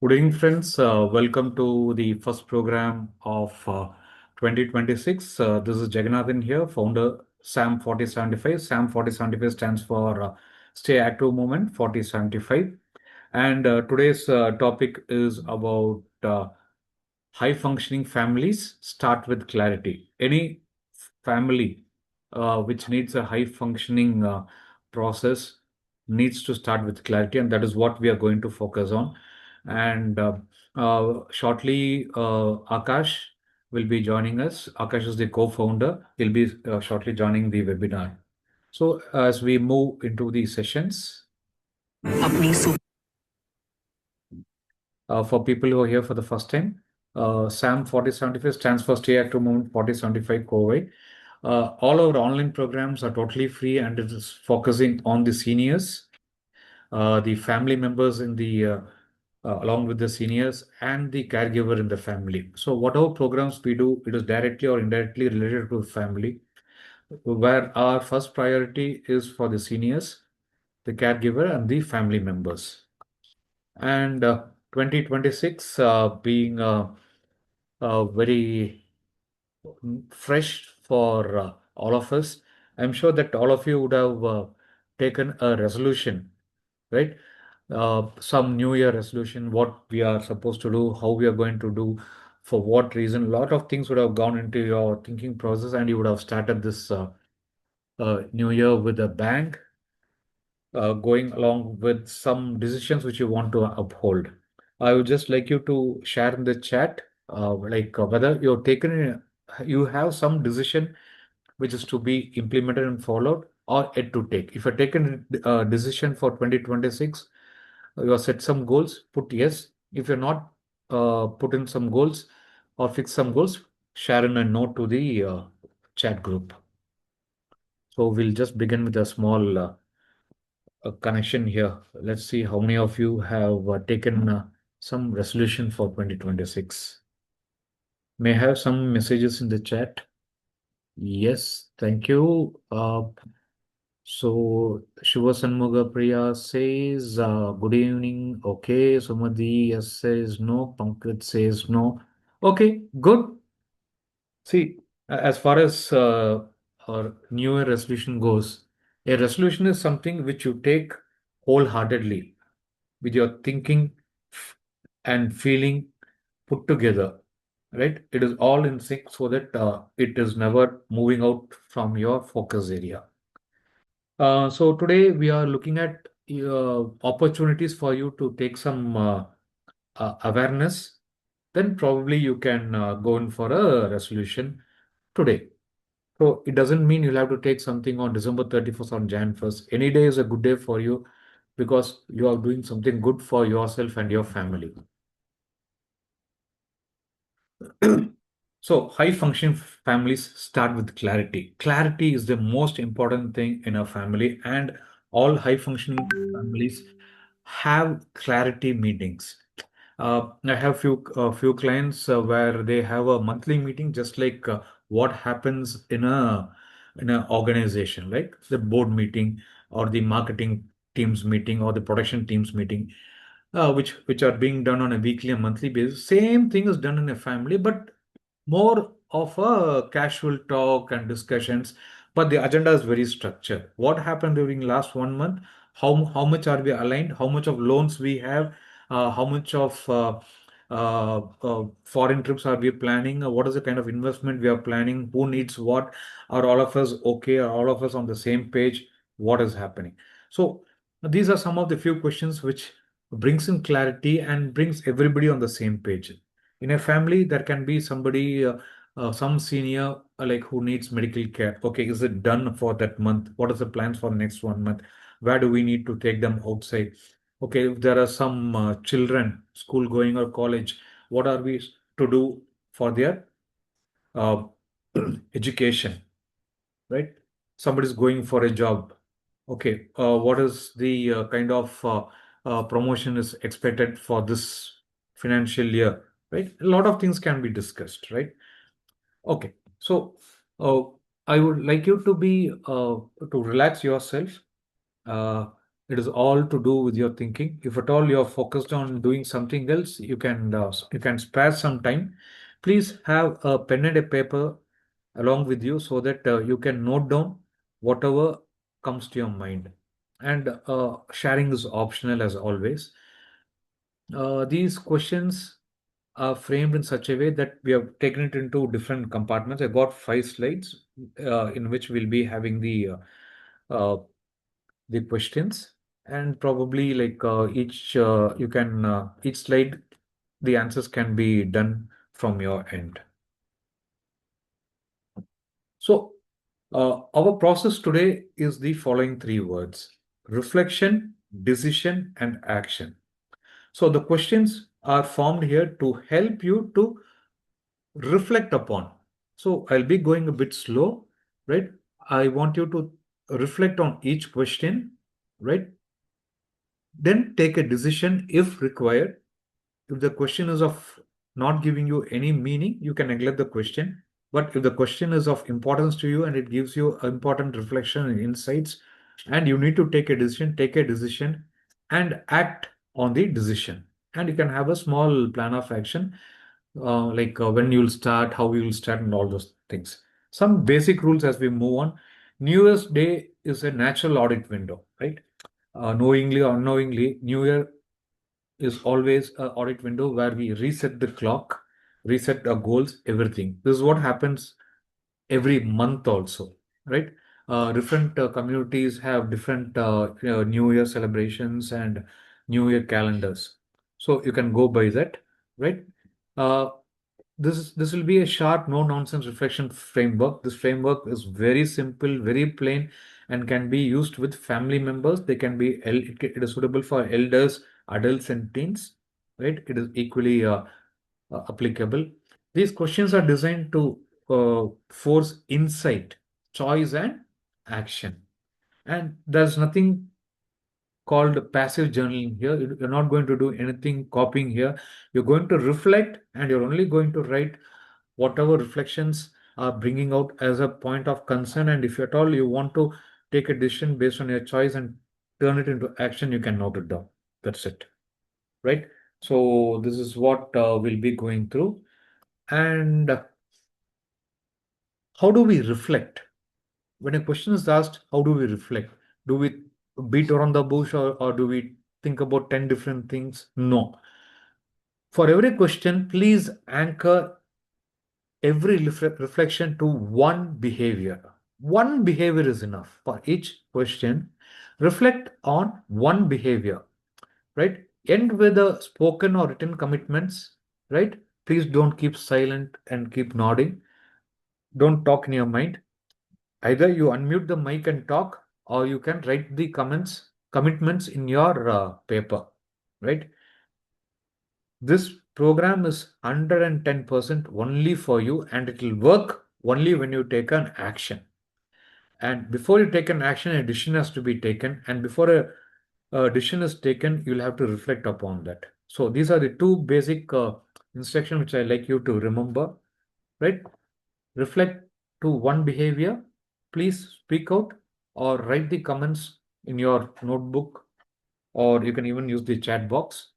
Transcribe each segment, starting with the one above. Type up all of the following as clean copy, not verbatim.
Good evening, friends. Welcome to the first program of 2026. This is Jagannathan here, founder SAM 4075. SAM 4075 stands for Stay Active Movement 4075. And today's topic is about high functioning families start with clarity. Any family which needs a high functioning process needs to start with clarity, and that is what we are going to focus on. And shortly, Akash will be joining us. Akash is the co-founder. He'll be shortly joining the webinar. So as we move into the sessions, for people who are here for the first time, SAM 4075 stands for Stay Active Movement 4075 Kovai. All our online programs are totally free and it is focusing on the seniors, the family members in the along with the seniors and the caregiver in the family. So whatever programs we do, it is directly or indirectly related to family, where our first priority is for the seniors, the caregiver, and the family members. And 2026 being very fresh for all of us. I'm sure that all of you would have taken a resolution, right? Some New Year resolution, what we are supposed to do, how we are going to do, for what reason. A lot of things would have gone into your thinking process, and you would have started this New Year with a bang, going along with some decisions which you want to uphold. I would just like you to share in the chat, whether you've taken, you have some decision which is to be implemented and followed or yet to take. If you've taken a decision for 2026, you have set some goals, put yes. If you're not put in some goals or fix some goals, share in a note to the chat group. So we'll just begin with a small connection here. Let's see how many of you have taken some resolution for 2026. May I have some messages in the chat. Yes, thank you. So Shiva Sanmuga Priya says, good evening. Okay. Sumadhi yes says no. Pankaj says no. Okay, good. See, as far as our New Year resolution goes, a resolution is something which you take wholeheartedly with your thinking and feeling put together, right? It is all in sync so that it is never moving out from your focus area. So today we are looking at opportunities for you to take some awareness. Then probably you can go in for a resolution today. So it doesn't mean you'll have to take something on December 31st or Jan 1st. Any day is a good day for you because you are doing something good for yourself and your family. So high function families start with clarity. Clarity is the most important thing in a family, and all high functioning families have clarity meetings. I have few clients where they have a monthly meeting, just like what happens in a organization, like the board meeting or the marketing teams meeting or the production teams meeting, which are being done on a weekly and monthly basis. Same thing is done in a family, but more of a casual talk and discussions, but the agenda is very structured. What happened during last 1 month? How much are we aligned? How much of loans we have? How much of foreign trips are we planning? What is the kind of investment we are planning? Who needs what? Are all of us okay? Are all of us on the same page? What is happening? So these are some of the few questions which brings in clarity and brings everybody on the same page. In a family, there can be somebody, some senior, like who needs medical care. Okay, is it done for that month? What are the plans for next 1 month? Where do we need to take them outside? Okay, if there are some children, school going or college, what are we to do for their uh, education, right? Somebody's going for a job. Okay, what is the kind of promotion is expected for this financial year, right? A lot of things can be discussed, right? Okay, so uh, I would like you to be to relax yourself. It is all to do with your thinking. If at all you're focused on doing something else, you can spare some time. Please have a pen and a paper along with you so that you can note down whatever comes to your mind. And sharing is optional as always. These questions are framed in such a way that we have taken it into different compartments. I got 5 slides in which we'll be having uh, the questions, and probably like each you can each slide the answers can be done from your end. So our process today is the following 3 words: reflection, decision, and action. So the questions are formed here to help you to reflect upon. So I'll be going a bit slow, right? I want you to reflect on each question, right? Then take a decision if required. If the question is of not giving you any meaning, you can neglect the question. But if the question is of importance to you and it gives you important reflection and insights, and you need to take a decision and act on the decision. And you can have a small plan of action, like when you'll start, how you'll start, and all those things. Some basic rules as we move on. New Year's Day is a natural audit window, right? Knowingly or unknowingly, New Year is always an audit window where we reset the clock, reset our goals, everything. This is what happens every month also, right? Different communities have different New Year celebrations and New Year calendars. So you can go by that, right? Uh, this will be a short, no nonsense reflection framework. This framework is very simple, very plain, and can be used with family members. They can be it is suitable for elders, adults, and teens, right? It is equally applicable. These questions are designed to force insight, choice, and action. And there's nothing called passive journaling here. You're not going to do anything copying here. You're going to reflect, and you're only going to write whatever reflections are bringing out as a point of concern. And if at all you want to take a decision based on your choice and turn it into action, you can note it down. That's it, right? So this is what we'll be going through. And how do we reflect? When a question is asked, how do we reflect? Do we beat around the bush, or do we think about 10 different things? No. For every question, please anchor every reflection to one behavior. One behavior is enough for each question. Reflect on one behavior, right? End with the spoken or written commitments, right? Please don't keep silent and keep nodding. Don't talk in your mind. Either you unmute the mic and talk, or you can write the commitments in your paper, right? This program is 110% only for you, and it will work only when you take an action. And before you take an action, a decision has to be taken. And before a decision is taken, you'll have to reflect upon that. So these are the two basic instructions which I like you to remember, right? Reflect to one behavior. Please speak out or write the comments in your notebook, or you can even use the chat box.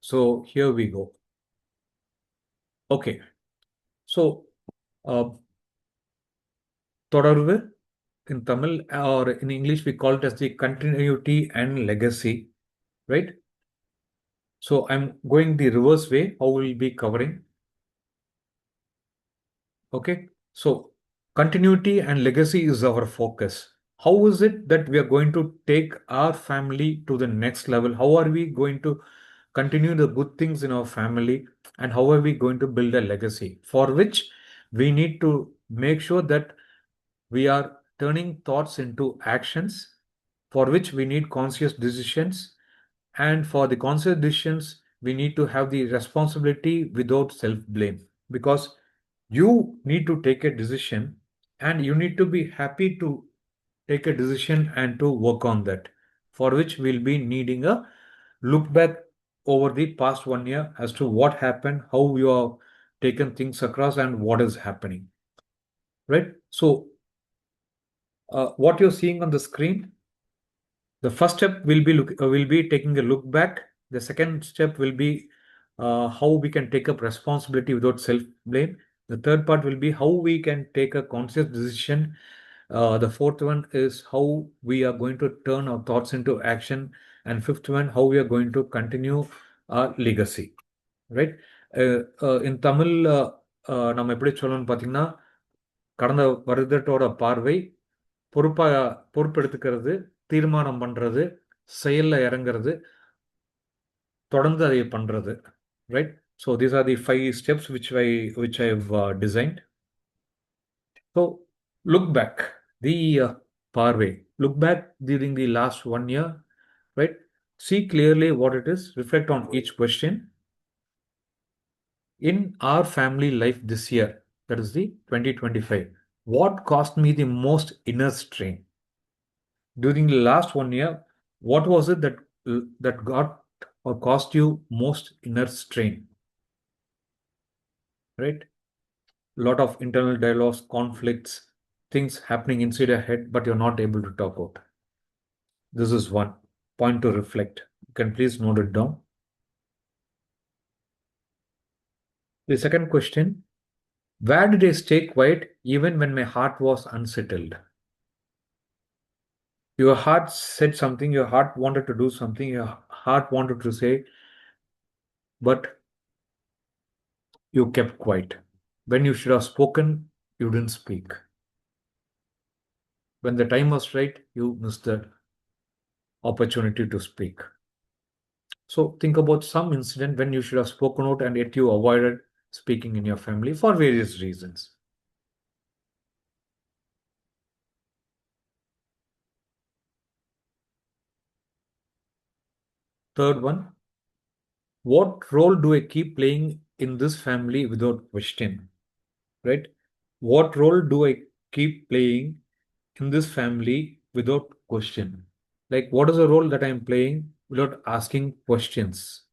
So here we go. Okay. So, uh, தொடர்வு in Tamil, or in English, we call it as the continuity and legacy, right? So I'm going the reverse way, how we'll be covering. Okay. So continuity and legacy is our focus. How is it that we are going to take our family to the next level? How are we going to continue the good things in our family? And how are we going to build a legacy? For which we need to make sure that we are turning thoughts into actions, for which we need conscious decisions. And for the conscious decisions, we need to have the responsibility without self blame, because you need to take a decision and you need to be happy to take a decision and to work on that, for which we'll be needing a look back over the past 1 year as to what happened, how you have taken things across, and what is happening, right? So what you're seeing on the screen The first step will be taking a look back. The second step will be how we can take up responsibility without self blame. The third part will be how we can take a conscious decision. The fourth one is how we are going to turn our thoughts into action, and fifth one how we are going to continue our legacy. Right? In Tamil, நம்ம எப்படி சொல்லணும்னு பார்த்தீங்கன்னா, கடந்த வருடத்தோட பார்வை, பொறுப்பா பொறுப்பெடுத்துக்கிறது, தீர்மானம் பண்றது, செயல்ல இறங்குறது, தொடர்ந்து அதை பண்றது. Right? So these are the 5 steps which I've designed. So look back, the parve. Look back during the last 1 year, right? See clearly what it is. Reflect on each question. In our family life this year, that is the 2025, what cost me the most inner strain? During the last 1 year, what was it that got or cost you most inner strain? Right? Lot of internal dialogues, conflicts, things happening inside your head, but you're not able to talk out. This is one point to reflect. You can please note it down. The second question, where did I stay quiet even when my heart was unsettled? Your heart said something, your heart wanted to do something, your heart wanted to say, but you kept quiet. When you should have spoken, you didn't speak. When the time was right, you missed the opportunity to speak. So think about some incident when you should have spoken out and yet you avoided speaking in your family for various reasons. Third one, what role do I keep playing in this family without question? Right? What role do I keep playing in this family without question? Like, what is the role that I'm playing without asking questions?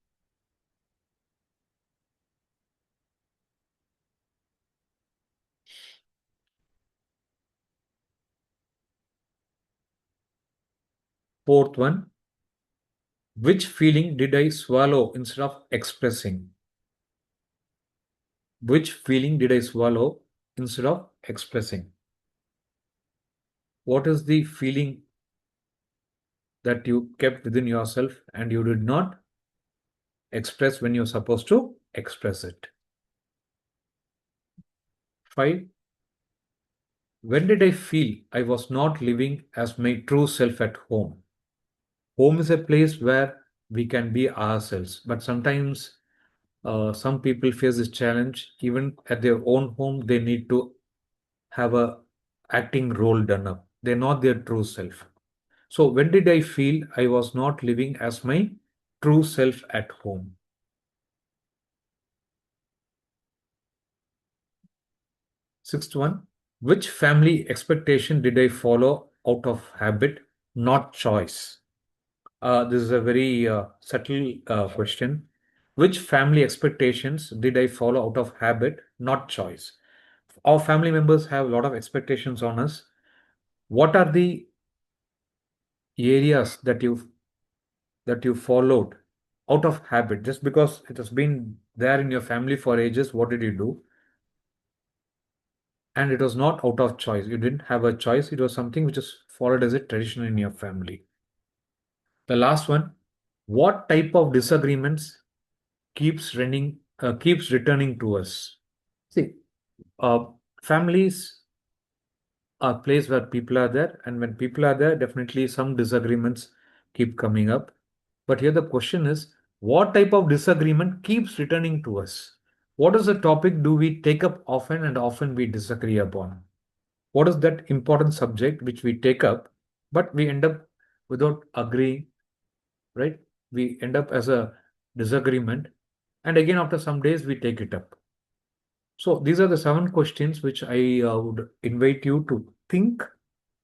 Fourth one, which feeling did I swallow instead of expressing? Which feeling did I swallow instead of expressing? What is the feeling that you kept within yourself and you did not express when you're supposed to express it? 5. When did I feel I was not living as my true self at home? Home is a place where we can be ourselves, but sometimes some people face this challenge. Even at their own home, they need to have a acting role done up. They're not their true self. So when did I feel I was not living as my true self at home? Sixth one, which family expectation did I follow out of habit, not choice? This is a very subtle question. Which family expectations did I follow out of habit, not choice? Our family members have a lot of expectations on us. What are the areas that you followed out of habit just because it has been there in your family for ages? What did you do? And it was not out of choice. You didn't have a choice. It was something which is followed as a tradition in your family. The last one, what type of disagreements keeps returning to us? See, uh, families are a place where people are there, and when people are there, definitely some disagreements keep coming up. But here the question is, what type of disagreement keeps returning to us? What is the topic do we take up often and often we disagree upon? What is that important subject which we take up, but we end up without agreeing, right? We end up as a disagreement, and again after some days we take it up. So these are the 7 questions which I would invite you to think,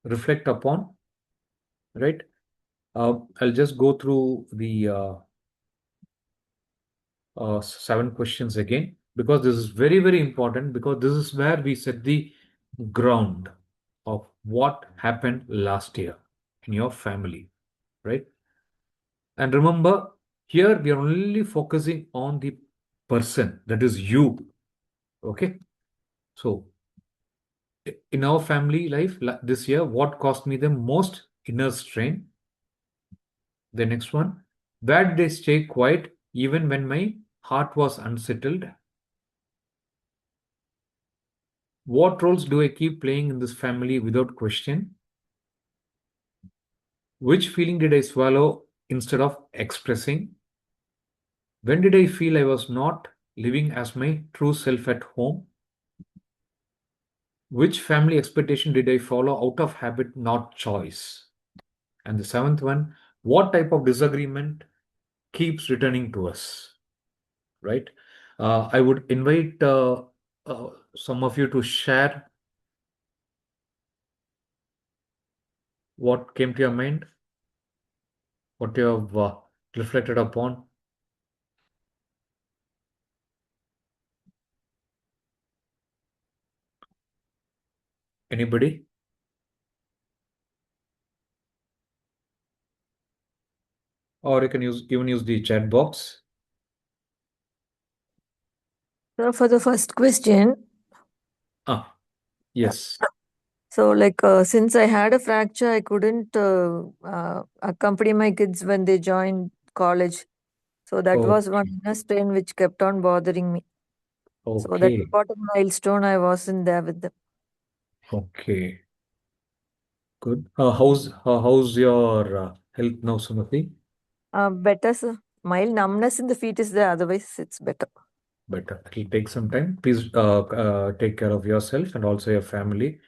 reflect upon, right? I'll just go through the 7 questions again because this is very, very important because this is where we set the ground of what happened last year in your family. right? And remember, here we are only focusing on the person, that is you. Okay. So, in our family life this year, what caused me the most inner strain? The next one, where did I stay quiet even when my heart was unsettled? What roles do I keep playing in this family without question? Which feeling did I swallow instead of expressing? When did I feel I was not living as my true self at home? Which family expectation did I follow out of habit, not choice? And the seventh one, what type of disagreement keeps returning to us? Right? I would invite some of you to share what came to your mind, what you have reflected upon. Anybody? Or you can even use the chat box. So for the first question, Ah, yes. so like since I had a fracture, I couldn't accompany my kids when they joined college. So that was one Okay. inner strain which kept on bothering me. So that Okay. important milestone, I wasn't there with them. Okay. Good. How's your health now, Sumati? Better, sir. Mild numbness in the feet is there. Otherwise, it's better. Better. It'll take some time. Please take care of yourself and also your family.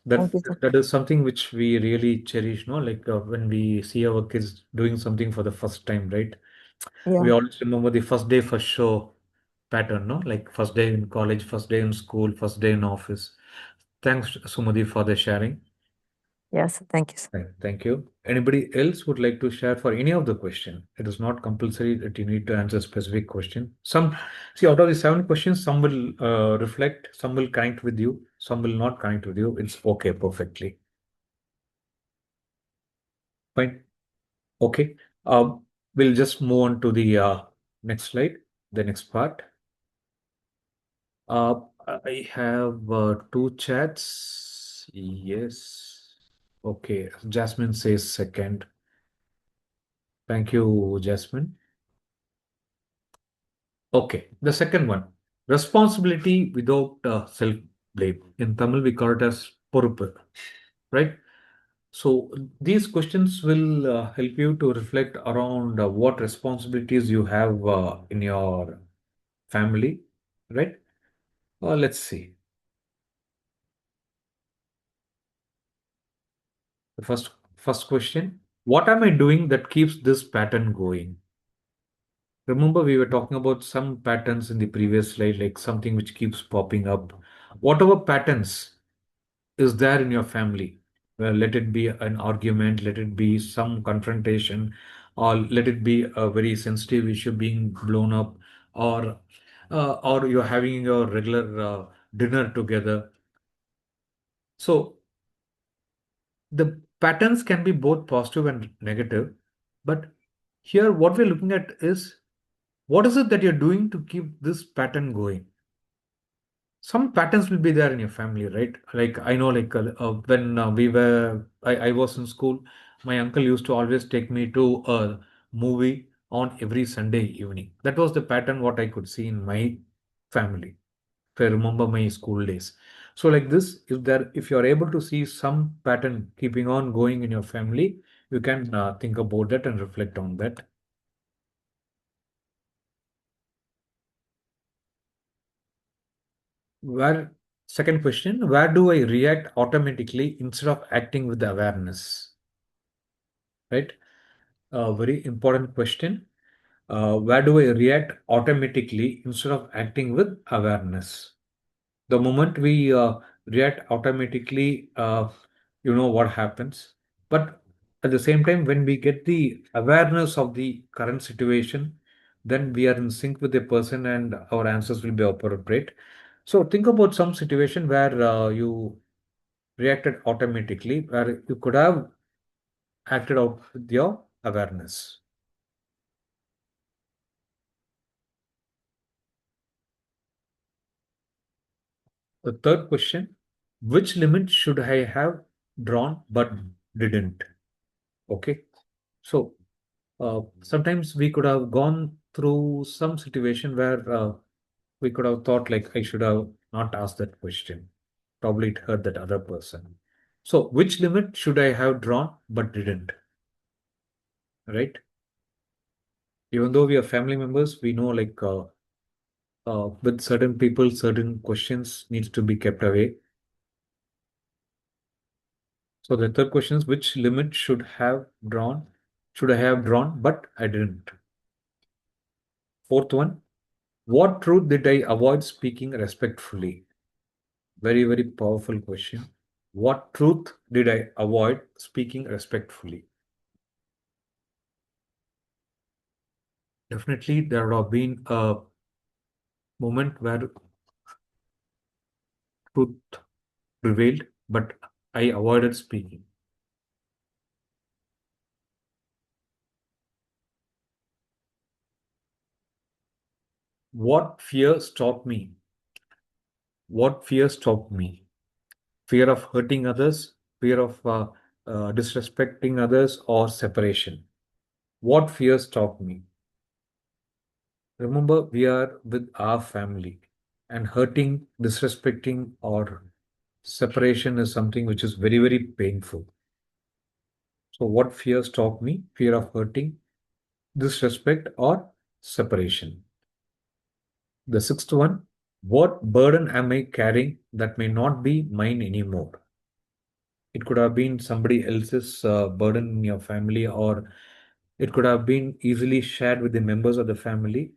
That Thank you, sir. that is something which we really cherish, no? Like when we see our kids doing something for the first time, right? We Yeah. always remember the first day, first show pattern, no? Like first day in college, first day in school, first day in office. Thanks, Sumati, for the sharing. Yes. Thank you, sir. Right, thank you. Anybody else would like to share for any of the question? It is not compulsory that you need to answer a specific question. Some, see, out of the seven questions, some will reflect, some will connect with you, some will not connect with you. It's okay, perfectly fine. Okay. We'll just move on to the next slide, the next part. Uh, I have two chats. Yes. Okay. Jasmine says second. Thank you, Jasmine. Okay, the second one, responsibility without self-blame. In Tamil, we call it as பொறுப்பு, right? So these questions will help you to reflect around what responsibilities you have in your family, right? Let's see. The first question: what am I doing that keeps this pattern going? Remember, we were talking about some patterns in the previous slide, like something which keeps popping up. Whatever patterns is there in your family. Well, let it be an argument, let it be some confrontation, or let it be a very sensitive issue being blown up, or you're having your regular dinner together. So the patterns can be both positive and negative, but here what we're looking at is what is it that you're doing to keep this pattern going? Some patterns will be there in your family, right? Like I know, like when I was in school, my uncle used to always take me to a movie on every Sunday evening. That was the pattern what I could see in my family. If I remember my school days. So like this, if you're able to see some pattern keeping on going in your family, you can think about that and reflect on that. Where Second question, where do I react automatically instead of acting with awareness? Right? A very important question. Where do I react automatically instead of acting with awareness? The moment we react automatically, you know what happens. But at the same time, when we get the awareness of the current situation, then we are in sync with the person and our answers will be appropriate. So think about some situation where you reacted automatically, where you could have acted out with your awareness. The third question, which limit should I have drawn but didn't? Okay. So sometimes we could have gone through some situation where we could have thought like I should have not asked that question. Probably it hurt that other person. So which limit should I have drawn but didn't? Right? Even though we are family members, we know like with certain people, certain questions needs to be kept away. So the third question is which limit should I have drawn, but I didn't. Fourth one, what truth did I avoid speaking respectfully? Very, very powerful question. What truth did I avoid speaking respectfully? Definitely, there would have been a moment where truth prevailed, but I avoided speaking. What fear stopped me? What fear stopped me? Fear of hurting others, fear of disrespecting others, or separation. What fear stopped me? Remember, we are with our family, and hurting, disrespecting, or separation is something which is very, very painful. So, what fear stopped me? Fear of hurting, disrespect, or separation. The sixth one, what burden am I carrying that may not be mine anymore? It could have been somebody else's burden in your family, or it could have been easily shared with the members of the family.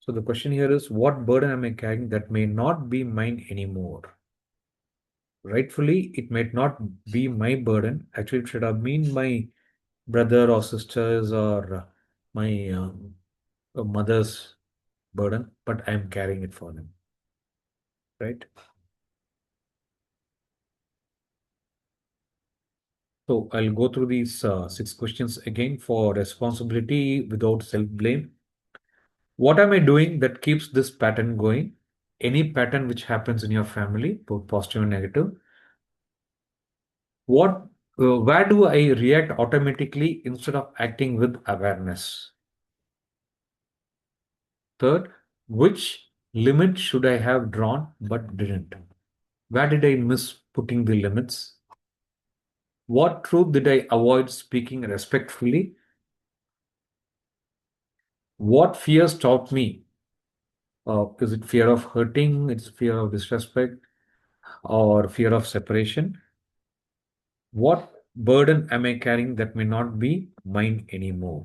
So the question here is, what burden am I carrying that may not be mine anymore? Rightfully, it might not be my burden. Actually, it should have been my brother or sisters or my mother's burden, but I'm carrying it for them. Right? So I'll go through these six questions again for responsibility without self-blame. What am I doing that keeps this pattern going? Any pattern which happens in your family, both positive and negative. What, where do I react automatically instead of acting with awareness? Third, which limit should I have drawn but didn't? Where did I miss putting the limits? What truth did I avoid speaking respectfully? What fear stopped me? Is it fear of hurting? It's fear of disrespect or fear of separation? What burden am I carrying that may not be mine anymore?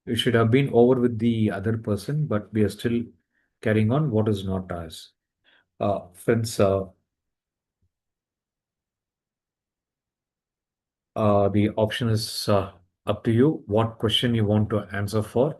It should have been over with the other person, but we are still carrying on what is not ours. Friends, the option is up to you. What question you want to answer for?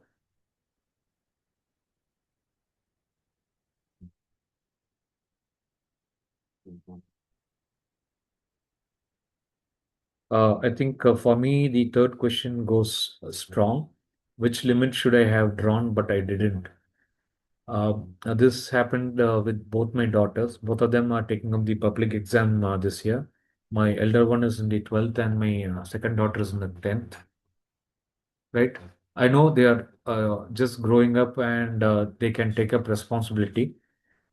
I think for me, the third question goes strong. Which limit should I have drawn, but I didn't? This happened with both my daughters. Both of them are taking up the public exam this year. My elder one is in the 12th, and my second daughter is in the 10th. Right? I know they are just growing up and they can take up responsibility.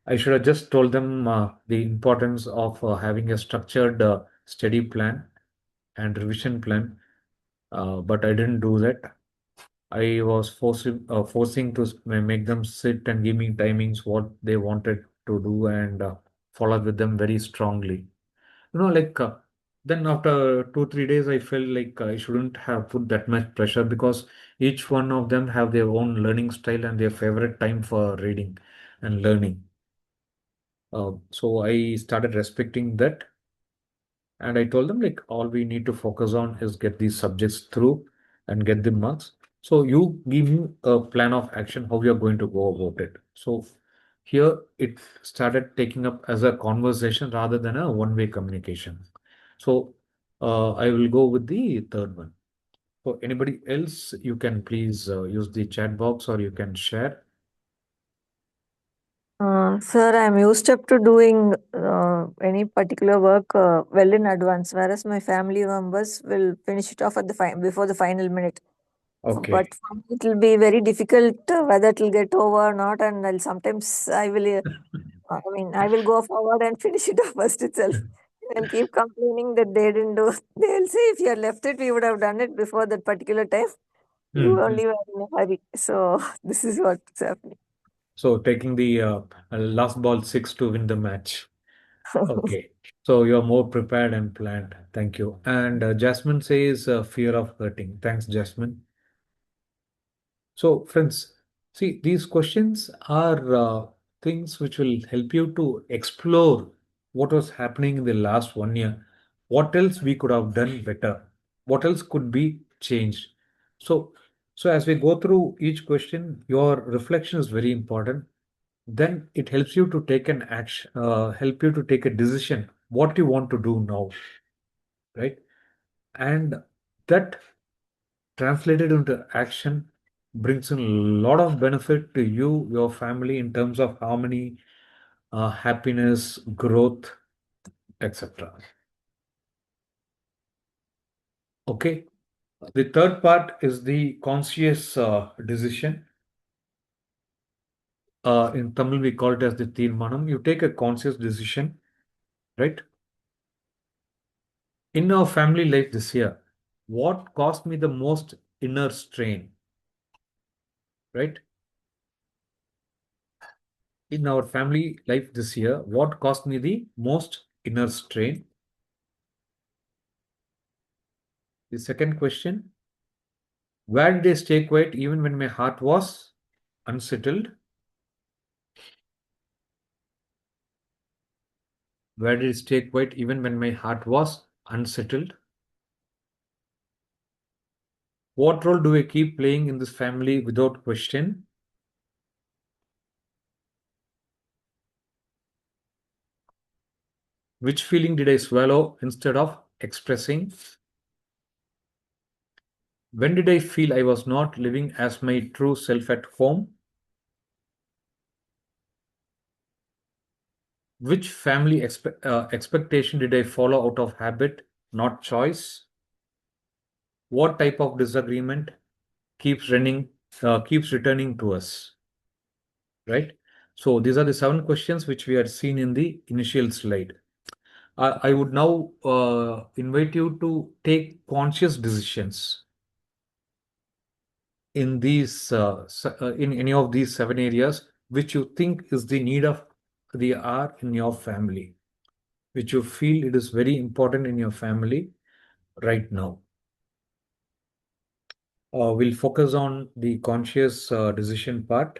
I should have just told them the importance of having a structured study plan and revision plan, but I didn't do that. I was forcing to make them sit and give me timings what they wanted to do and follow with them very strongly. Like then after 2 3 days, I felt like I shouldn't have put that much pressure because each one of them have their own learning style and their favorite time for reading and learning. So I started respecting that, and I told them like all we need to focus on is get these subjects through and get the marks. So you give me a plan of action how you're going to go about it. So here it started taking up as a conversation rather than a one-way communication. So I will go with the third one. For anybody else, you can please use the chat box or you can share. Sir, I'm used up to doing any particular work well in advance, whereas my family members will finish it off at the before the final minute. Okay. But for me, it will be very difficult whether it will get over or not, and sometimes I mean, I will go forward and finish it off first itself. They'll keep complaining that they didn't do. They'll say, if you had left it, we would have done it before that particular time. You Mhm. only were in a hurry. So this is what's happening. So taking the last ball six to win the match. Okay. So you're more prepared and planned. Thank you. And Jasmine says fear of hurting. Thanks, Jasmine. So, friends, see, these questions are things which will help you to explore what was happening in the last 1 year. What else we could have done better? What else could be changed? So, so as we go through each question, your reflection is very important. Then it helps you to take an action, help you to take a decision what you want to do now, right? And that translated into action brings in a lot of benefit to you, your family, in terms of harmony, happiness, growth, etc. Okay. The third part is the conscious decision. In Tamil, we call it as the Tirmanam. You take a conscious decision, right? In our family life this year, what caused me the most inner strain, right? In our family life this year, what caused me the most inner strain? The second question, where did I stay quiet even when my heart was unsettled? Where did I stay quiet even when my heart was unsettled? What role do I keep playing in this family without question? Which feeling did I swallow instead of expressing? When did I feel I was not living as my true self at home? Which family expectation did I follow out of habit, not choice? What type of disagreement keeps returning to us, right? So these are the 7 questions which we had seen in the initial slide. I would now invite you to take conscious decisions in in any of these 7 areas which you think is the need of the hour in your family, which you feel it is very important in your family right now. We'll focus on the conscious decision part.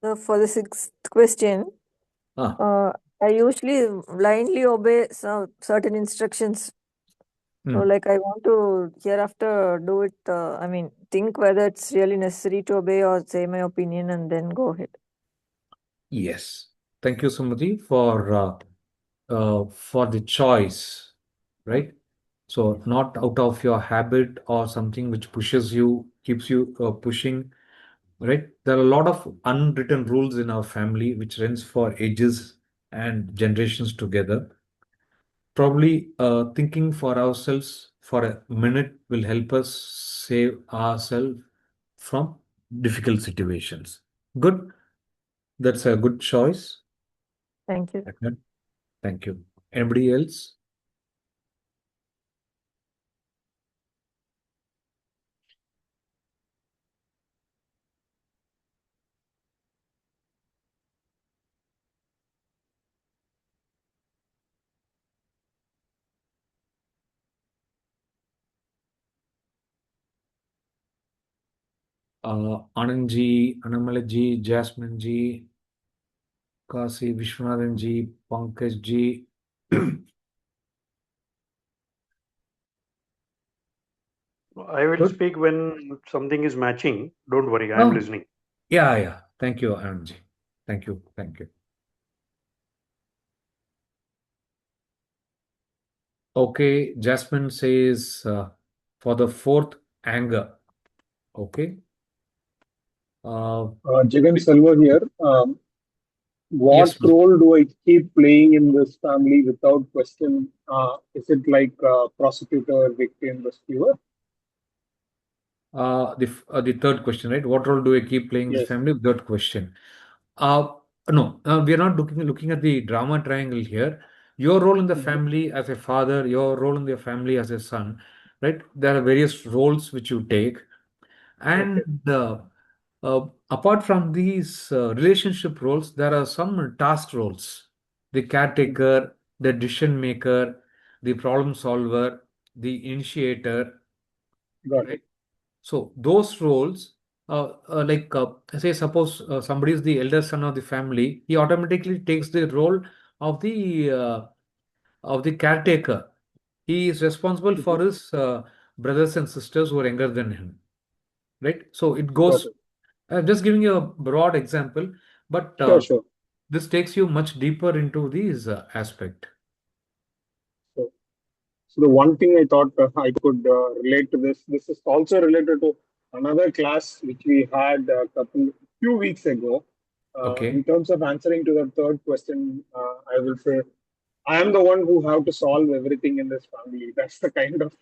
So for the sixth question, Ah, uh, I usually blindly obey certain instructions. So, hmm. like, I want to hereafter do it. I mean, think whether it's really necessary to obey or say my opinion and then go ahead. Yes. Thank you, Sumati, for the choice, right? So not out of your habit or something which pushes you, keeps you pushing, right? There are a lot of unwritten rules in our family which runs for ages and generations together. Probably thinking for ourselves for a minute will help us save ourselves from difficult situations. Good. That's a good choice. Thank you. Edmund. Thank you. Anybody else? Anand ji, Annamalai ji, Jasmine ji, Kasi Vishwanathan ji, Pankaj ji. I will Good. speak when something is matching. Don't worry, I am Oh, listening. yeah, yeah. Thank you, Anand. Thank you. Thank you. Okay, Jasmine says for the fourth anger. Okay. Uh, Jagan which- Selva here. What yes, please. role do I keep playing in this family without question? Is it like prosecutor, victim, rescuer? The third question, right? What role do I keep playing in this Yes. family? Third question. Uh, no, we are not looking at the drama triangle here. Your role in the Mhm. family as a father, your role in the family as a son, right? There are various roles which you take, Okay. and apart from these relationship roles, there are some task roles: the Mhm. caretaker, the decision maker, the problem solver, the initiator, Got it. right? So those roles, like say, suppose somebody is the elder son of the family, he automatically takes the role of the caretaker. He is responsible Mhm. for his brothers and sisters who are younger than him, right? So it Got goes. it. I'm just giving you a broad example, but Sure, sure. this takes you much deeper into these aspect. So, so the one thing I thought I could relate to this, this is also related to another class which we had a few weeks ago. In Okay. terms of answering to the third question, I will say I am the one who have to solve everything in this family. That's the kind of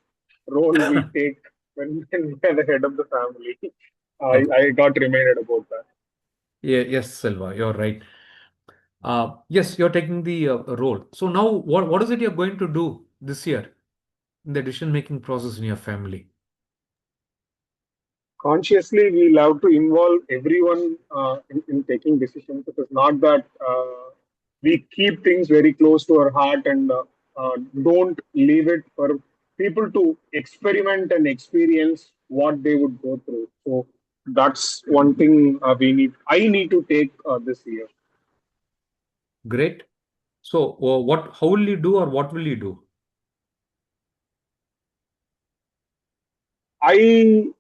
role we take when we are the head of the family. Okay. I got reminded about that. Yeah, yes, Selva, you're right. Yes, you're taking the role. So now, what is it you're going to do this year in the decision-making process in your family? Consciously, we love to involve everyone in taking decisions. It is not that we keep things very close to our heart and don't leave it for people to experiment and experience what they would go through. So that's one thing I need to take this year. Great. So, how will you do, or what will you do? I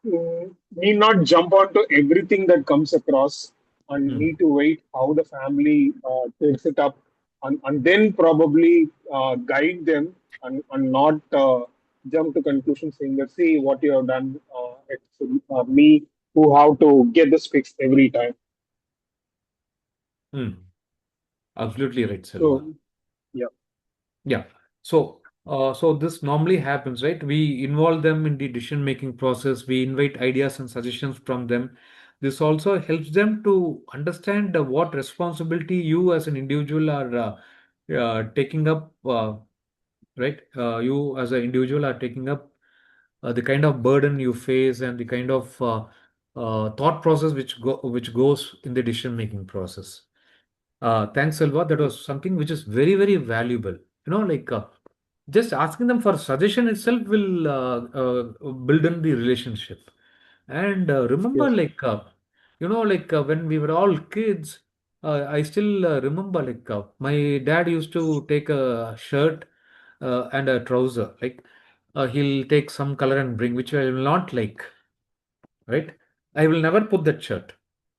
need not jump onto everything that comes across and Hmm. need to wait how the family takes it up and then probably guide them and not jump to conclusions saying that, see what you have done, it's me who have to get this fixed every time. Hmm. Absolutely right, Selva. So, yeah, Yeah. So this normally happens, right? We involve them in the decision-making process. We invite ideas and suggestions from them. This also helps them to understand what responsibility you as an individual are taking up, right? You as an individual are taking up the kind of burden you face and the kind of thought process which goes in the decision-making process. Thanks, Selva. That was something which is very, very valuable. Like just asking them for suggestion itself will build in the relationship. And remember, yes, like, like when we were all kids, I still remember, like, my dad used to take a shirt and a trouser. Like, he'll take some color and bring, which I will not like, right? I will never put that shirt.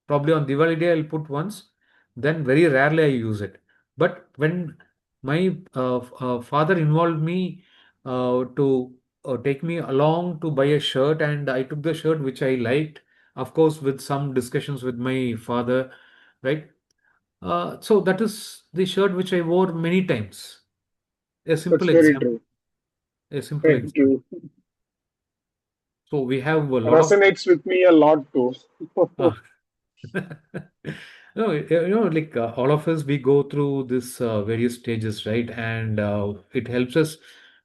Probably on Diwali day I'll put once, then very rarely I use it. But when my father involved me to take me along to buy a shirt, and I took the shirt which I liked, of course, with some discussions with my father, right? So that is the shirt which I wore many times. A that's simple very example. true. A simple Very example. true. So we have a lot of. Resonates with me a lot too. Ah. No, like all of us, we go through this various stages, right? And it helps us,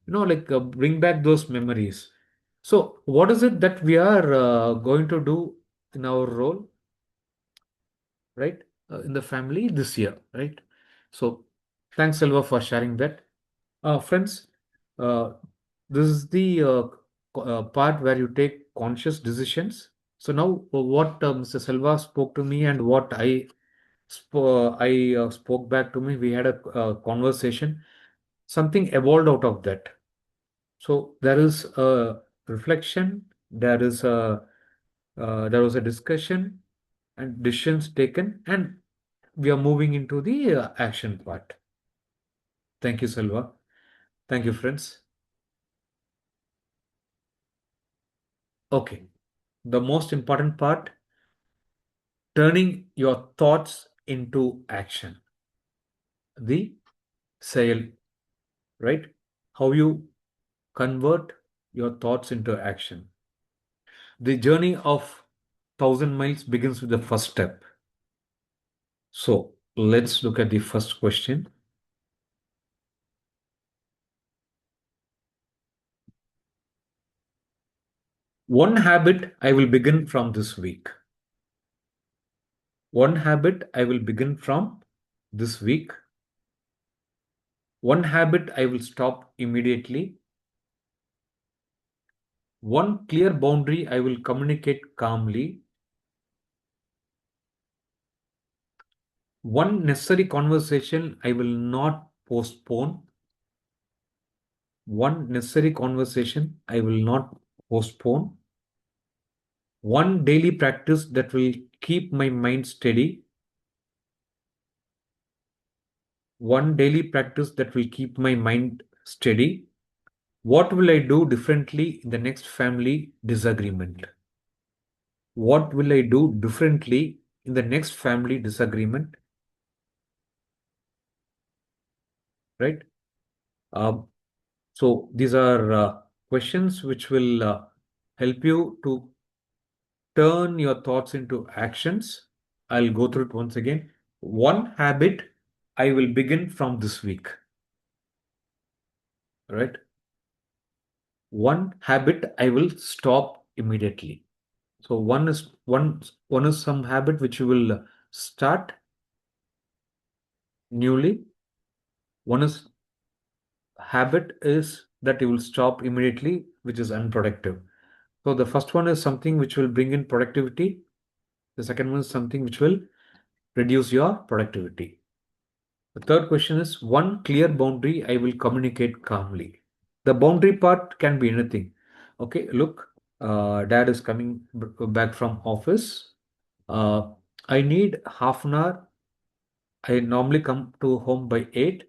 like bring back those memories. So, what is it that we are going to do in our role, right? In the family this year, right? So, thanks, Selva, for sharing that. Friends, uh, this is the part where you take conscious decisions. So now, what Mr. Selva spoke to me and what I spoke back to me, we had a conversation. Something evolved out of that. So there is reflection, there is a there was a discussion and decisions taken, and we are moving into the action part. Thank you, Selva. Thank you, friends. Okay, the most important part, turning your thoughts into action. The sale, right? How you convert your thoughts into action. The journey of 1,000 miles begins with the first step. So let's look at the first question. One habit I will begin from this week. One habit I will begin from this week. One habit I will stop immediately. One clear boundary I will communicate calmly. One necessary conversation I will not postpone. One necessary conversation I will not postpone. One daily practice that will keep my mind steady. One daily practice that will keep my mind steady. What will I do differently in the next family disagreement? What will I do differently in the next family disagreement? Right? Um, so these are questions which will help you to turn your thoughts into actions. I'll go through it once again. One habit I will begin from this week. Right? One habit I will stop immediately. So one is some habit which you will start newly. One is habit is that you will stop immediately, which is unproductive. So the first one is something which will bring in productivity. The second one is something which will reduce your productivity. The third question is one clear boundary I will communicate calmly. The boundary part can be anything. Okay, look, dad is coming back from office. Uh, I need half an hour. I normally come to home by 8.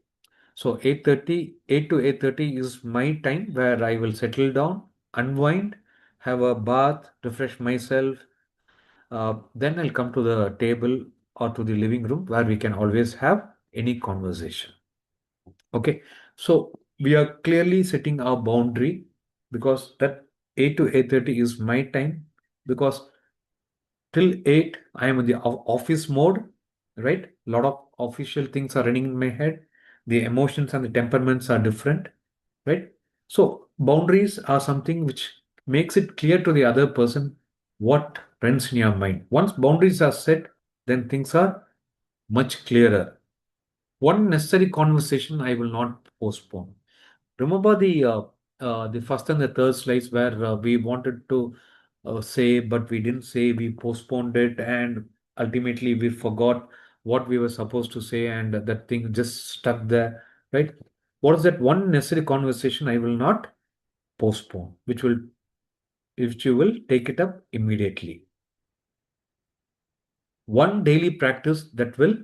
So 8:30, 8 to 8:30 is my time where I will settle down, unwind, have a bath, refresh myself. Then I'll come to the table or to the living room where we can always have any conversation. Okay. So we are clearly setting our boundary because that 8 to 8:30 is my time, because till 8 I am in the office mode, right? A lot of official things are running in my head. The emotions and the temperaments are different, right? So boundaries are something which makes it clear to the other person what runs in your mind. Once boundaries are set, then things are much clearer. One necessary conversation I will not postpone. Remember the first and the third slides where we wanted to say, but we didn't say, we postponed it, and ultimately we forgot what we were supposed to say, and that thing just stuck there, right? What is that one necessary conversation I will not postpone, which you will take it up immediately? One daily practice that will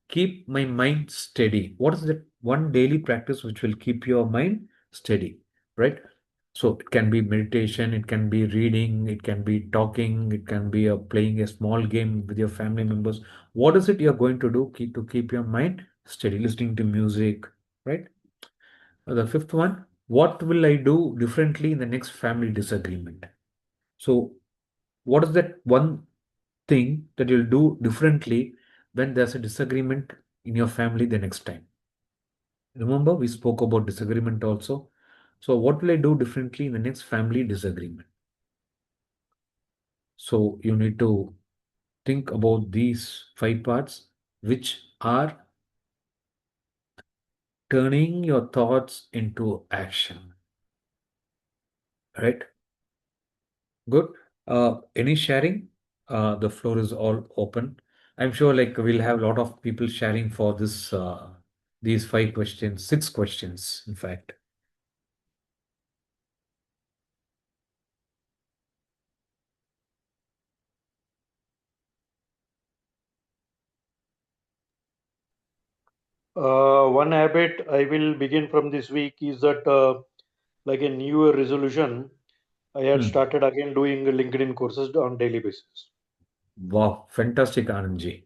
keep my mind steady. What is that one daily practice which will keep your mind steady, right? So it can be meditation, it can be reading, it can be talking, it can be playing a small game with your family members. What is it you're going to do to keep your mind steady? Listening to music, right? The fifth one, what will I do differently in the next family disagreement? So what is that one thing that you'll do differently when there's a disagreement in your family the next time? Remember, we spoke about disagreement also. So, what will I do differently in the next family disagreement? So, you need to think about these 5 parts, which are turning your thoughts into action. Right? Good. Any sharing? The floor is all open. I'm sure like we'll have a lot of people sharing for this these 5 questions, 6 questions, in fact. One habit I will begin from this week is that, like a New Year resolution, I had Hmm. started again doing LinkedIn courses on daily basis. Wow, fantastic, Anandji.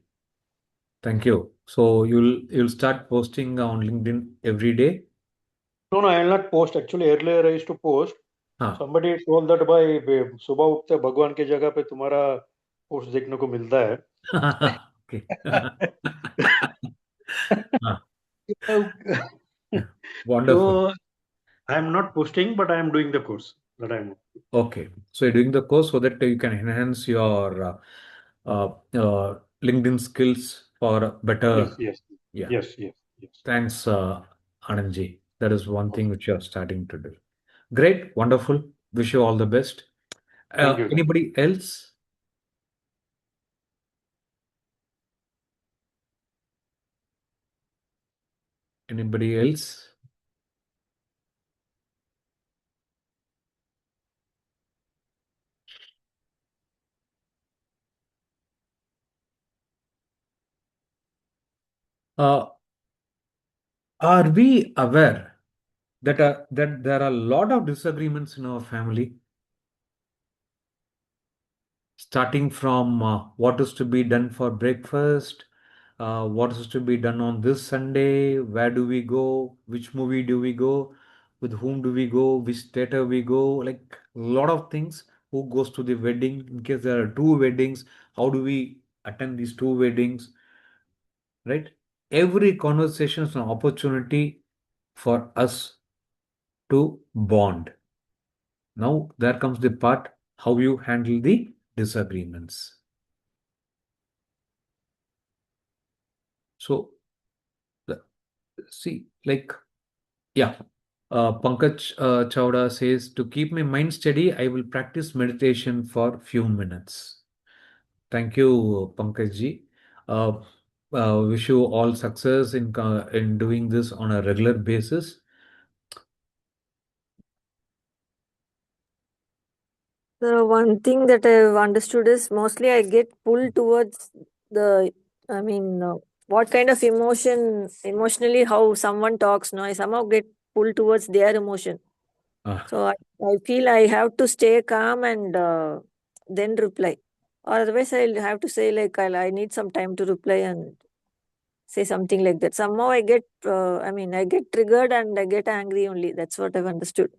Thank you. So you'll start posting on LinkedIn every day? No, I will not post. Actually, earlier I used to post. हाँ. Somebody told that भाई सुबह उठते भगवान की जगह पे तुम्हारा post देखने को मिलता है. Okay. हाँ. Wonderful. So I am not posting, but I am doing the course that I am. Okay. So you're doing the course so that you can enhance your LinkedIn skills for Yes, better. yes, Yeah. yes, yes, yes. Thanks, Anandji. That is one thing which you're starting to do. Great. Wonderful. Wish you all the best. Thank you. Anybody else? Anybody else? Uh, are we aware that there are a lot of disagreements in our family, starting from what is to be done for breakfast, what is to be done on this Sunday, where do we go, which movie do we go, with whom do we go, which theater we go, like a lot of things. Who goes to the wedding? In case there are two weddings, how do we attend these two weddings? Right? Every conversation is an opportunity for us to bond. Now, there comes the part how you handle the disagreements. So, see, like, yeah, Pankaj Chawda says, to keep my mind steady, I will practice meditation for few minutes. Thank you, Pankaj ji. Uh, wish you all success in doing this on a regular basis. The one thing that I've understood is mostly I get pulled towards the, I mean, what kind of emotionally, how someone talks, no, I somehow get pulled towards their emotion. Ah, So I feel I have to stay calm and then reply. Or otherwise, I'll have to say, like, I need some time to reply and say something like that. Somehow I get triggered and I get angry only. That's what I've understood.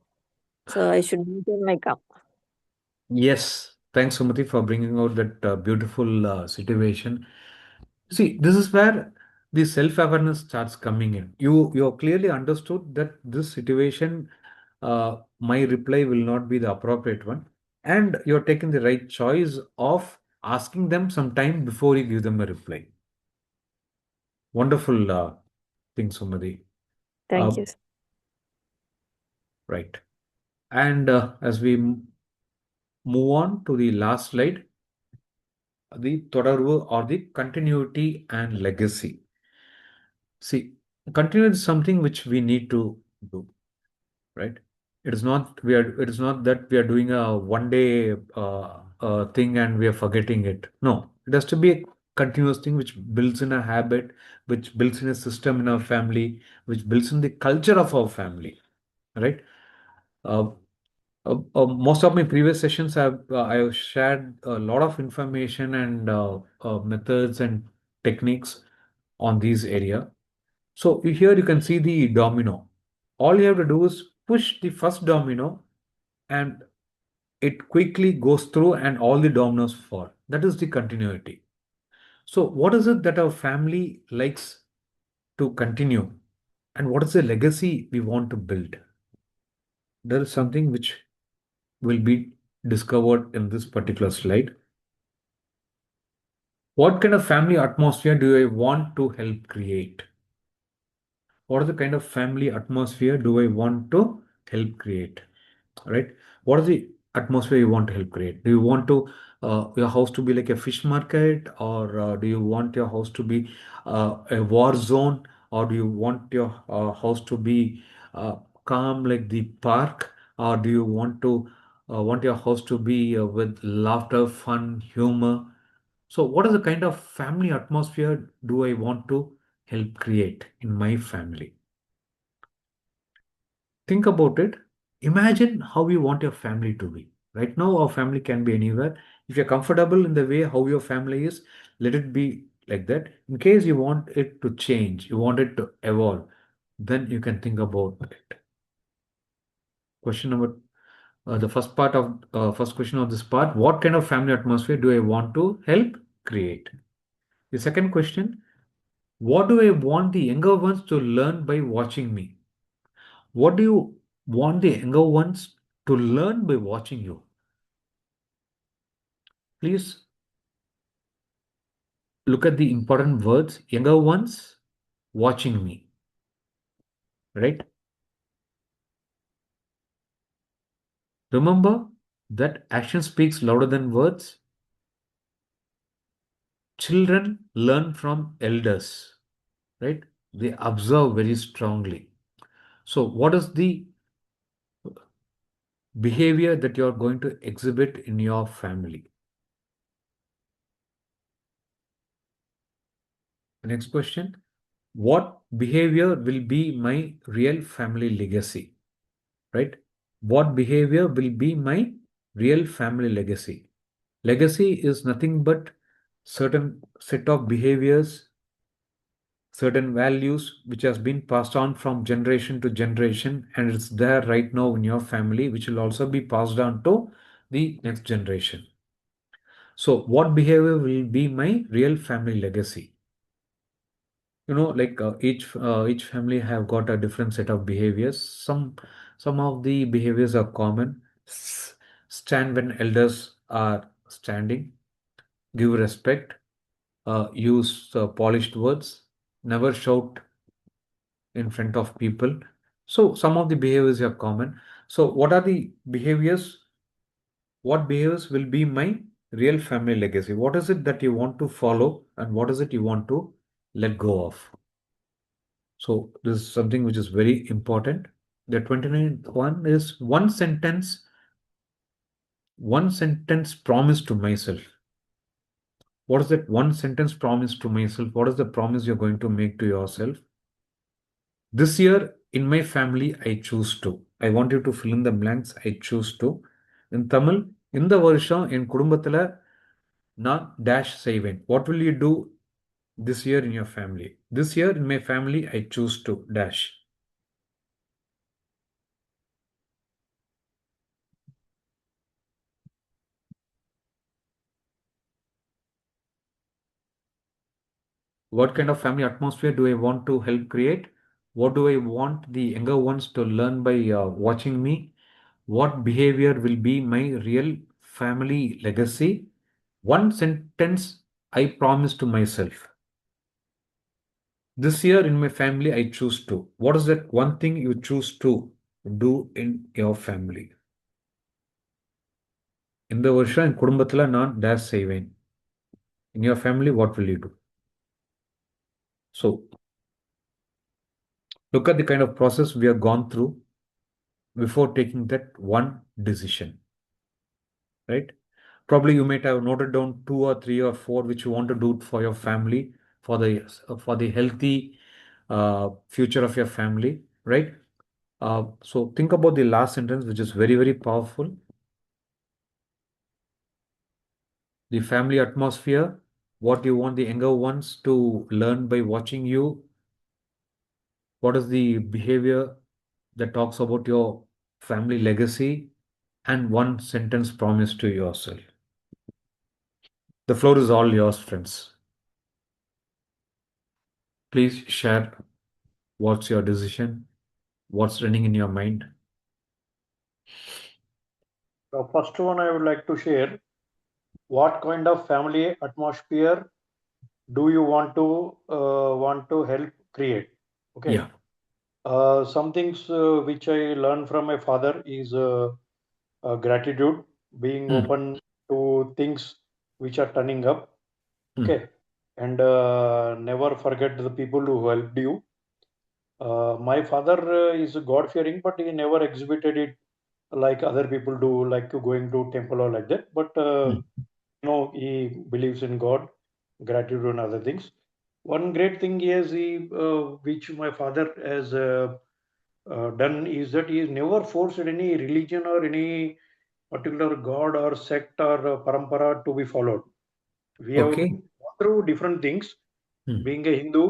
So I should maintain my calm. yes, thanks, Sumati, for bringing out that beautiful situation. See, this is where the self-awareness starts coming in. You have clearly understood that this situation, my reply will not be the appropriate one, and you're taking the right choice of asking them some time before you give them a reply. Wonderful thing, Sumati. Thank Uh, you. right. And as we move on to the last slide, the தொடர்வு or the continuity and legacy. See, continuity is something which we need to do, right? It is not that we are doing a one day thing and we are forgetting it. No, it has to be a continuous thing which builds in a habit, which builds in a system in our family, which builds in the culture of our family, right? Uh, most of my previous sessions I have shared a lot of information and methods and techniques on these area. So here you can see the domino. All you have to do is push the first domino and it quickly goes through and all the dominoes fall. That is the continuity. So what is it that our family likes to continue and what is the legacy we want to build? There is something which will be discovered in this particular slide. What kind of family atmosphere do I want to help create? What is the kind of family atmosphere do I want to help create? Right? What is the atmosphere you want to help create? Do you want to your house to be like a fish market, or do you want your house to be a war zone, or do you want your house to be calm like the park, or do you want your house to be with laughter, fun, humor? So, what is the kind of family atmosphere do I want to help create in my family? Think about it. Imagine how you want your family to be. Right now, our family can be anywhere. If you're comfortable in the way how your family is, let it be like that. In case you want it to change, you want it to evolve, then you can think about it. Question number, the first question of this part: what kind of family atmosphere do I want to help create? The second question: what do I want the younger ones to learn by watching me? What do you want the younger ones to learn by watching you? Please look at the important words. Younger ones watching me, right? Remember that action speaks louder than words. Children learn from elders, right? They observe very strongly. So, what is the behavior that you are going to exhibit in your family? Next question: what behavior will be my real family legacy? Right? What behavior will be my real family legacy? Legacy is nothing but certain set of behaviors, certain values which has been passed on from generation to generation, and it's there right now in your family, which will also be passed on to the next generation. So, what behavior will be my real family legacy? Like each family have got a different set of behaviors. Some of the behaviors are common. Stand when elders are standing, give respect, use polished words, never shout in front of people. So some of the behaviors are common. So what are the behaviors? What behaviors will be my real family legacy? What is it that you want to follow, and what is it you want to let go of? So this is something which is very important. The 29th one is one sentence promise to myself. What is that one sentence promise to myself? What is the promise you're going to make to yourself? This year in my family, I choose to. I want you to fill in the blanks. I choose to. In Tamil, இந்த வருஷம் என் குடும்பத்துல நான் dash செய்வேன். What will you do this year in your family? This year in my family, I choose to dash. What kind of family atmosphere do I want to help create? What do I want the younger ones to learn by watching me? What behavior will be my real family legacy? One sentence I promise to myself. This year in my family, I choose to. What is that one thing you choose to do in your family? இந்த வருஷம் என் குடும்பத்துல நான் dash செய்வேன். In your family, what will you do? So, look at the kind of process we have gone through before taking that one decision, right? Probably you might have noted down 2 or 3 or 4 which you want to do for your family, for the healthy future of your family, right? So think about the last sentence, which is very, very powerful. The family atmosphere, what you want the younger ones to learn by watching you. What is the behavior that talks about your family legacy, and one sentence promise to yourself. The floor is all yours, friends. Please share what's your decision, what's running in your mind. The first one I would like to share: what kind of family atmosphere do you want to help create? Okay. Yeah. Some things which I learned from my father is gratitude, being open to things which are turning up. Okay. And never forget the people who helped you. My father is God fearing, but he never exhibited it like other people do, like going to temple or like that. But he believes in God, gratitude, and other things. One great thing is which my father has done is that he has never forced any religion or any particular god or sect or parampara to be followed. We have Okay. gone through different things. Hmm. Being a Hindu,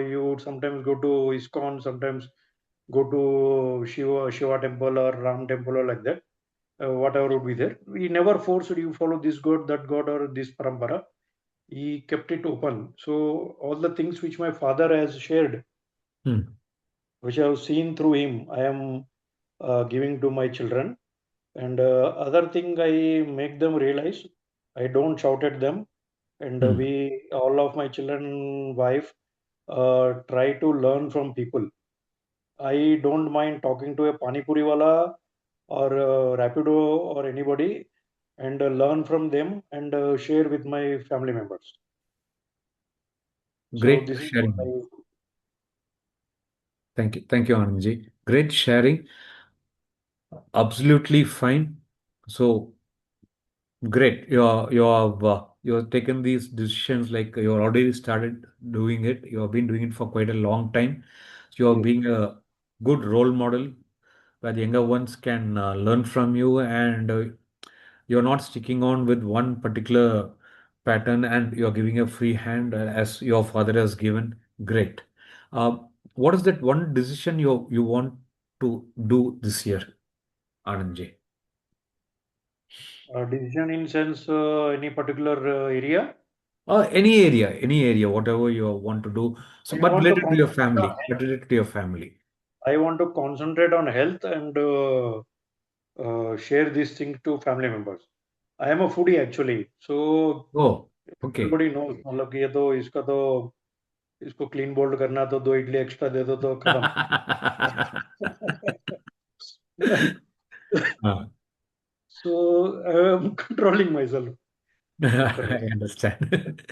you would sometimes go to ISKCON, sometimes go to Shiva temple or Ram temple or like that. Whatever would be there. He never forced you follow this god, that god, or this parampara. He kept it open. So all the things which my father has shared, Hmm. which I have seen through him, I am giving to my children. And other thing, I make them realize I don't shout at them. And Hmm. we, all of my children, wife, try to learn from people. I don't mind talking to a pani puri wala or Rapido or anybody and learn from them and share with my family members. So Great this is what sharing. I. Thank you. Thank you, Anandji. Great sharing. Absolutely fine. So great. You have taken these decisions like you already started doing it. You have been doing it for quite a long time. So you are Yes. being a good role model where the younger ones can learn from you, and you're not sticking on with one particular pattern, and you're giving a free hand as your father has given. Great. Uh, what is that one decision you want to do this year, Anandji? Decision in sense any particular area. Any area, whatever you want to do. So, I but want to related to your concentrate on family, but health. related to your family. I want to concentrate on health and share this thing to family members. I am a foodie actually, so Oh, okay. everybody knows मतलब कि ये तो इसका तो इसको clean bowled करना तो 2 idli extra दे दो तो खत्म. Ah, So I am controlling myself after this. I understand.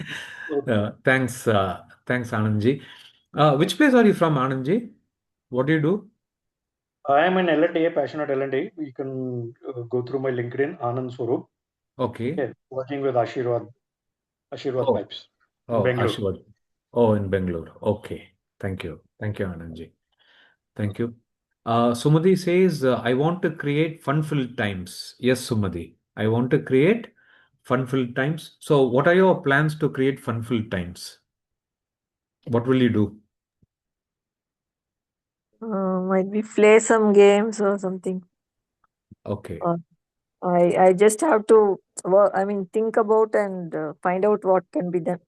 Okay. Thanks, Anandji. Which place are you from, Anandji? What do you do? I am an L&D, passionate L&D. You can go through my LinkedIn, Anand Swarup. Okay. Okay, working with Ashirwad Oh, Pipes in oh, Bangalore. Ashwad. Oh, in Bangalore. Okay. Thank you. Thank you, Anandji. Thank you. Sumati says, I want to create fun-filled times. Yes, Sumati. I want to create fun-filled times. So, what are your plans to create fun-filled times? What will you do? Might be play some games or something. Okay. Uh, I just have to work, I mean, think about and find out what can be done.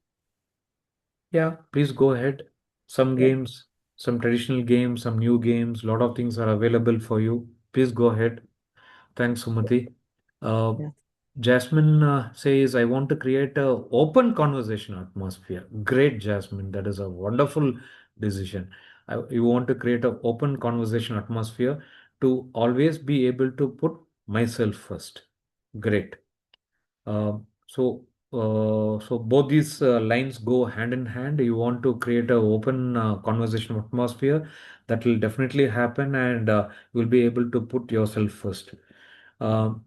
Yeah, please go ahead. Some Yeah. games, some traditional games, some new games, lot of things are available for you. Please go ahead. Thanks, Sumati. Uh, Yeah. Jasmine says, I want to create a open conversation atmosphere. Great, Jasmine. That is a wonderful decision. You want to create an open conversation atmosphere to always be able to put myself first. Great. So both these lines go hand in hand. You want to create an open conversation atmosphere that will definitely happen, and you will be able to put yourself first. Um,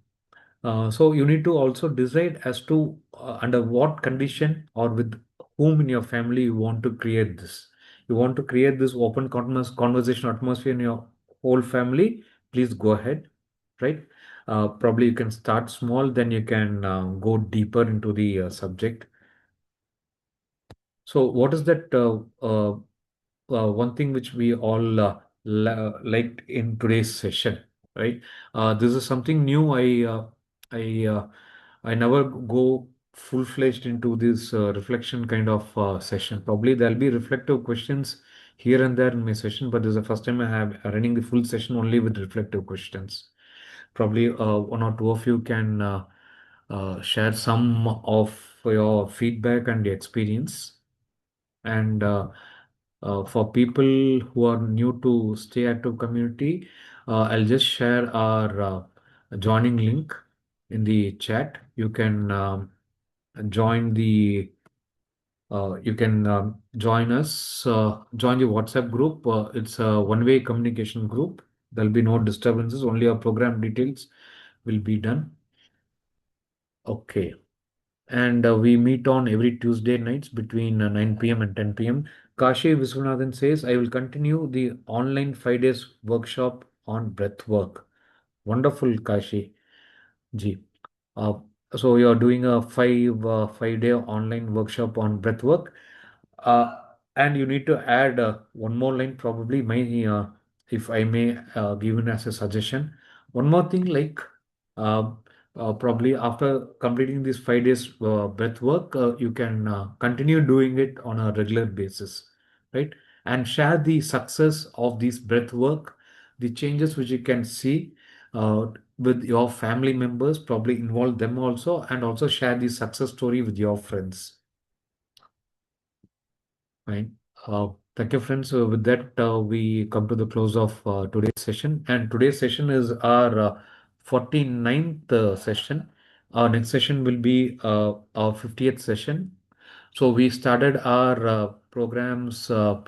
so you need to also decide as to under what condition or with whom in your family you want to create this. You want to create this open conversation atmosphere in your whole family. Please go ahead, right? Probably you can start small, then you can go deeper into the subject. So, what is that one thing which we all liked in today's session, right? This is something new. I, uh, I never go full-fledged into this reflection kind of session. Probably there'll be reflective questions here and there in my session, but this is the first time I have running the full session only with reflective questions. Probably one or two of you can share some of your feedback and experience. And for people who are new to Stay Active community, I'll just share our joining link in the chat. You can join the you can join us, join the WhatsApp group. It's a one-way communication group. There'll be no disturbances. Only our program details will be done. Okay. And we meet on every Tuesday nights between 9 p.m. and 10 p.m. Kashi Viswanathan says, I will continue the online 5 days workshop on breath work. Wonderful, Kashi ji. Uh, so you are doing a 5 day online workshop on breath work. Uh, and you need to add one more line, probably if I may give in as a suggestion. One more thing, like uh, probably after completing these 5 days breath work, you can continue doing it on a regular basis, right? And share the success of this breath work, the changes which you can see uh, with your family members, probably involve them also, and also share the success story with your friends. Fine. Thank you, friends. With that, we come to the close of today's session. And today's session is our 49th session. Our next session will be our 50th session. So we started our programs uh,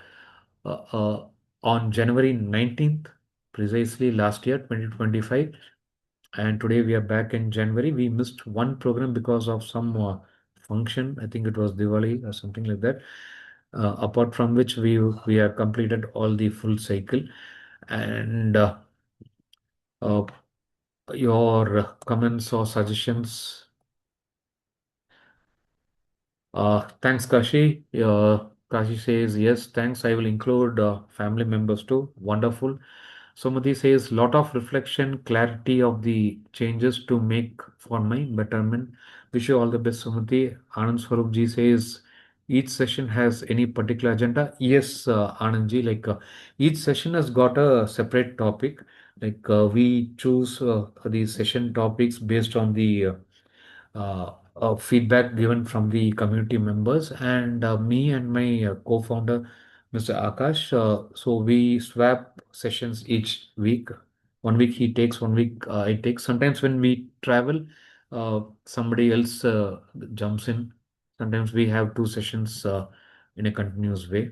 uh, on January 19th, precisely last year, 2025. And today we are back in January. We missed one program because of some function. I think it was Diwali or something like that. Apart from which we have completed all the full cycle. And uh, your comments or suggestions. Thanks, Kashi. Kashi says, yes, thanks. I will include family members too. Wonderful. Sumati says, lot of reflection, clarity of the changes to make for my betterment. Wish you all the best, Sumati. Anand Swarupji says, each session has any particular agenda? Yes, Anandji, like each session has got a separate topic. Like we choose the session topics based on the feedback given from the community members, and me and my co-founder Mr. Akash, so we swap sessions each week. One week he takes, one week I take. Sometimes when we travel, somebody else jumps in. Sometimes we have two sessions in a continuous way.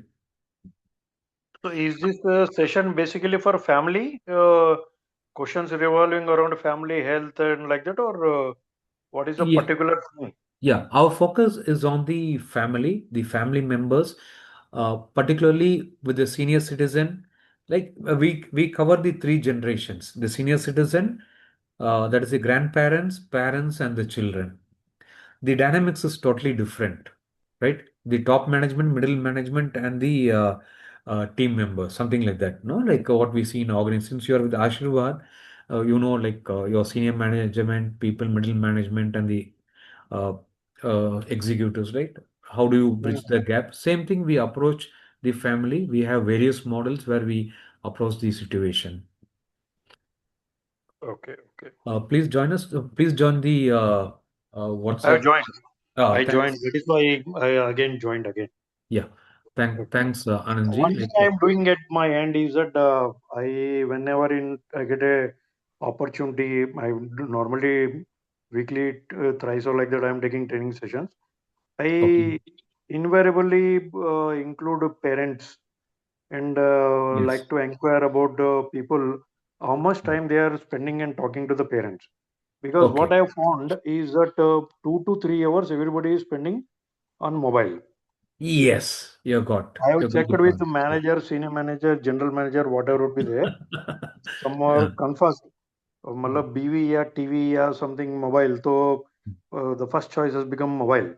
So is this session basically for family? Questions revolving around family health and like that, or what is the Yeah. particular thing? Yeah, our focus is on the family members, particularly with the senior citizen. Like we cover the three generations: the senior citizen, that is the grandparents, parents, and the children. The dynamics is totally different, right? The top management, middle management, and the team members, something like that. No, like what we see in organizations. Since you are with Ashirwad, like your senior management, people, middle management, and the uh, executives, right? How do you bridge the gap? Same thing, we approach the family. We have various models where we approach the situation. Okay, okay. Please join us. Please join the I have WhatsApp. joined. I joined. Thanks. That is why I again joined again. Yeah. Okay. Thanks, Anandji. One thing I am doing at my end is that I whenever I get a opportunity, I do normally weekly thrice or like that I am taking training sessions. Okay. I invariably include parents and Yes. like to inquire about people how much time they are spending and talking to the parents. Because what Okay. I have found is that 2 to 3 hours everybody is spending on mobile. Yes. I have You got checked the with the point. Yeah. manager, senior manager, general manager, whatever would be there. Some are confessed. मतलब BV या TV या something mobile. So the first choice has become mobile.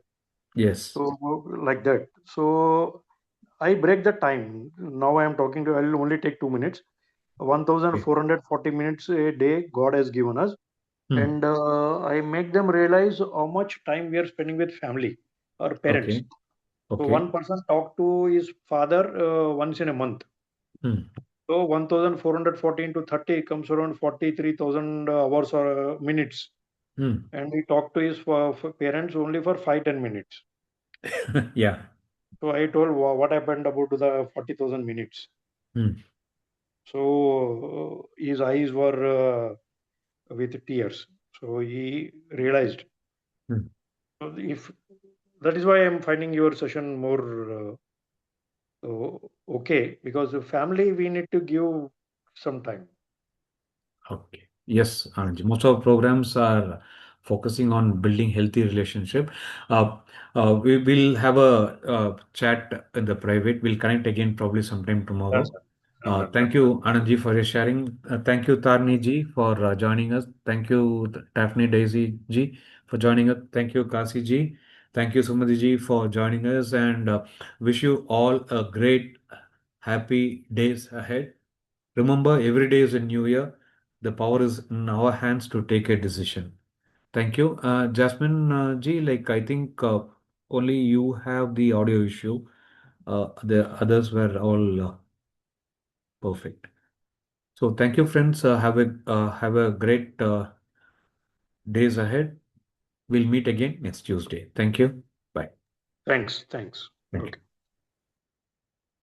Yes. So like that. So I break the time. Now I am talking to. I will only take 2 minutes. Okay. 1,440 minutes a day God has given us, Hmm. and I make them realize how much time we are spending with family or parents. Okay. So Okay. one person talk to his father once in a month. Hmm. So 1,440 into 30 comes around 43,000 hours or minutes. Hmm. And he talked to his parents only for 5-10 minutes. Yeah. So I told what happened about the 40,000 minutes. Hmm. So his eyes were with tears. So he realized. Hmm. So if that is why I'm finding your session more okay, because the family we need to give some time. Okay. Yes, Anand. Most of our programs are focusing on building healthy relationship. Uh, we will have a chat in the private. We'll connect again probably sometime Yes, tomorrow. sir. Sure, sir. Thank you, Anandji, for your sharing. Thank you, Tarni ji, for joining us. Thank you, Daphne Daisy ji, for joining us. Thank you, Kasi ji. Thank you, Sumati ji, for joining us. And wish you all a great, happy days ahead. Remember, every day is a new year. The power is in our hands to take a decision. Thank you. Jasmine ji, like I think only you have the audio issue. The others were all perfect. So thank you, friends. Have a great days ahead. We'll meet again next Tuesday. Thank you. Bye. Thanks. Thanks. Thank you. Okay.